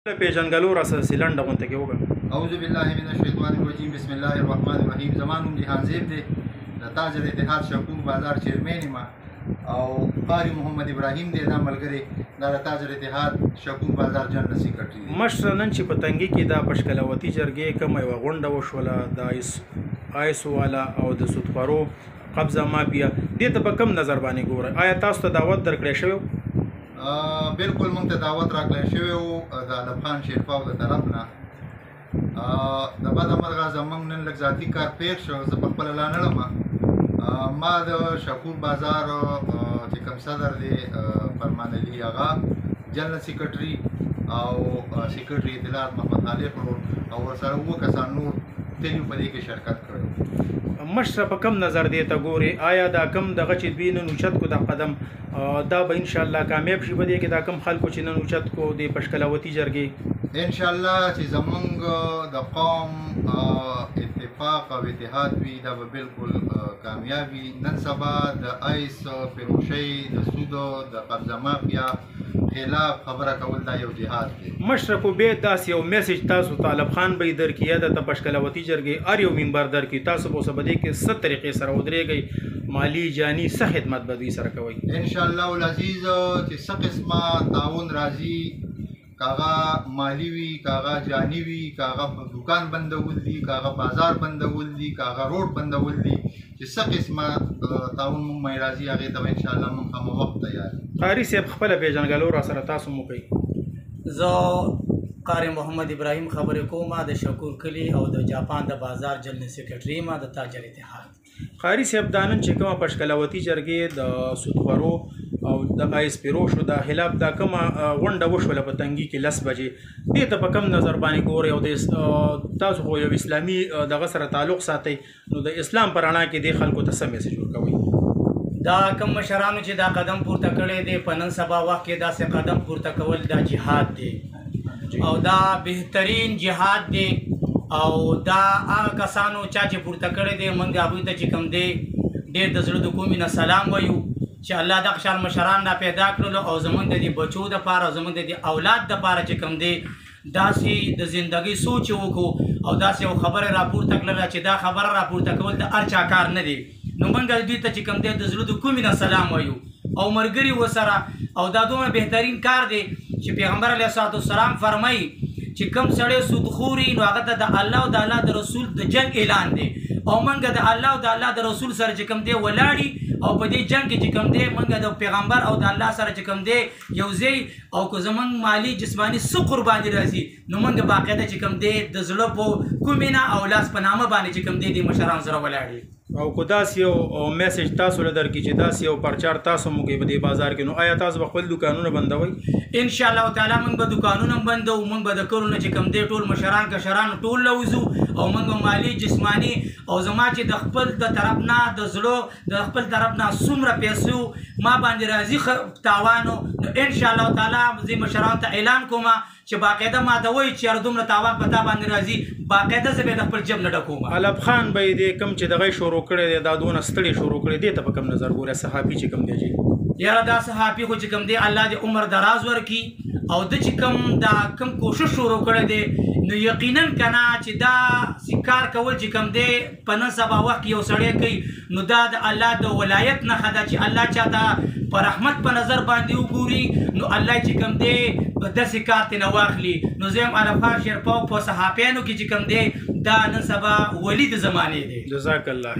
پیژنګلو را سره لنډه غونته کې وکړه. اعوذ بالله من الشیطان الرجیم بسم الله الرحمن الرحیم. زما نوم جهان زیب دی، د تاج الاتحاد شاکور بازار چیرمین یم او قاری محمد ابراهیم دی دا ملګری دا د تاج الاتحاد شاکور بازار جنرال سیکرټري دی. مشر نن چې په تنګي کې دا پشکلوتي جرګې کومه یوه غونډه وشوله د آیسو والا او د سودخورو قبضه مافیا دې ته په کوم نظر باندې ګورئ؟ آیا تاسو ته دعوت درکړی شوی؟ بالکل موږ ته دعوت راکړی شوی و د ادب خان شیرپاو د طرف نه. د بده مرغه زموږ نن لږ ذاتي کار پېښ شو، زه په خپله لا نه لرم. ما د شاکور بازار چې کوم صدر دی فرمان علي آغا جنرال سیکرټري او سیکرټري اطلاعات محمد خالق ورور او ورسره اووه کسان نور تلي په دې کې شرکت کړی. مشر په کم نظر دی ته ګوري؟ آیا دا کم دغه چې دوی نن اوچت کو دا قدم دا به انشاءالله کامیاب شي په دې کې دا کم خلکو چې نن اوچت کو د پشکلوتي جرګې انشاءالله چې زمونږ د قوم اتفاق او اتحاد وي دا به بالکل کامیاب وي. نن سبا د آیس فروشۍ د سودو د قبضه مافیا خلاف خبره کول دا یو جهاد دی. مشر په بیت داسې یو میسج تاسو طالب خان به یې درکړي یا د پشکلوتي جرګې هر یو ممبر درکړي، تاسو به اوس په دې کې څه طریقې سره ودرېږئ؟ مالي جاني څه خدمت به دوی سره کوئ؟ انشاءالله العزیز چې څه قسمه تعاون راځي، کاغه مالی وي، کاغه جانی وي، کاغه دکان بندول دي، کاغه بازار بندول دي، کاغه روډ بندول دي، چې څه قسمه تعاون موږ راځي هغې ته به انشاءالله موږ هم وخت تیار یو. قاري صاحب خپله پیژنګلو را سره تاسو مو کوئ. زه قاری محمد ابراهیم خبرې کوم د شاکور کلي او د جاپان د بازار جنرال سیکرټري یم د تاج الاتحاد. قاري صاحب دا نن چې کومه پشکلوتي جرګې د سودخورو او د آیس پیروشو د خلاف دا کومه غونډه وشوله په تنګي کې 10 بجې دې ته په کم نظر باندې ګورئ؟ او د تاسو خو یو اسلامي دغه سره تعلق ساتئ، نو د اسلام په رڼا کې دې خلکو ته څه میسج ورکوئ؟ دا کم مشرانو چې دا قدم پورته کړی دی په نن سبا وخت کې داسې قدم پورته کول دا جهاد دی او دا بهترین جهاد دی او دا هغه کسانو چې پورته کړی دی موږ هغوی ته چې کوم دی ډېر د زړه د کومې نه سلام وایو چې الله دغه شان مشران را پیدا کړلو او زموږ د دې بچو دپاره او زموږ د دې اولاد دپاره چې کوم دی داسې د زندګۍ سوچ وکړو او داسې یو خبره راپورته کړله چې دا خبره راپورته کول د هر چا کار نه دی. نو موږ دوی ته چې کوم دی د زړه د کومې نه سلام وایو او ملګري ورسره او دا دومره بهترین کار دی چې پیغمبر علیه الصلاة والسلام فرمایي چې کوم سړی سودخوري نو هغه ته د الله او د الله د رسول د جنګ اعلان دی او موږ د الله او د الله د رسول سره چې کوم دی ولاړي او په دې جنګ کې چې کوم دی موږ د پیغمبر او د الله سره چې کوم دی یو ځای او که زموږ مالي جسماني څه قرباني راځي نو موږ باقاعده چې کوم دی د زړه په کومې نه او لاس په نامه باندې چې کوم دی د مشرانو سره ولاړ او که داسې یو میسج تاسو له درکړي چې داسې یو پرچار تاسو مو کوي په دې بازار کې، نو آیا تاسو به خپل دوکانونه بندوئ؟ انشاءالله تعالی موږ به دوکانونه هم بندو، موږ به د کورونه چې کوم دی ټول مشران کشران ټول لوځو او موږ به مالي جسماني او زما چې د خپل د طرف نه د زړه د خپل طرف نه څومره پیسو ما باندې راځي تاوانو نو انشاءالله تعالی زه مشرانو ته اعلان کوم چې باقاعده ما ته وایي چې یاره دومره تاوان په تا باندې راځي باقاعده زه به د خپل جب نه ډکوم. علب خان به یې دې کوم چې دغه شروع کړی دی دا دونه ستړي شروع کړی دې ته په کوم نظر ګورئ؟ صحافي چې کوم دی جی یاره دا صحافي خو چې کوم دی الله دې عمر دراز ورکړي او د چې کوم دا کوم کوشش شروع کړی دی نو یقینا کنه چې دا کار کول چې کوم دی په نن سبا وخت کې یو سړی کوي نو دا د الله د ولایت نښه ده چې الله چاته په رحمت په نظر باندې وګوري نو الله چې کوم دی داسې کار ترې نه واخلي. نو زه یم ادب خان شیرپاو په صحافیانو کې چې کوم دی دا نن سبا ولي د زمانې دی. جزاک الله.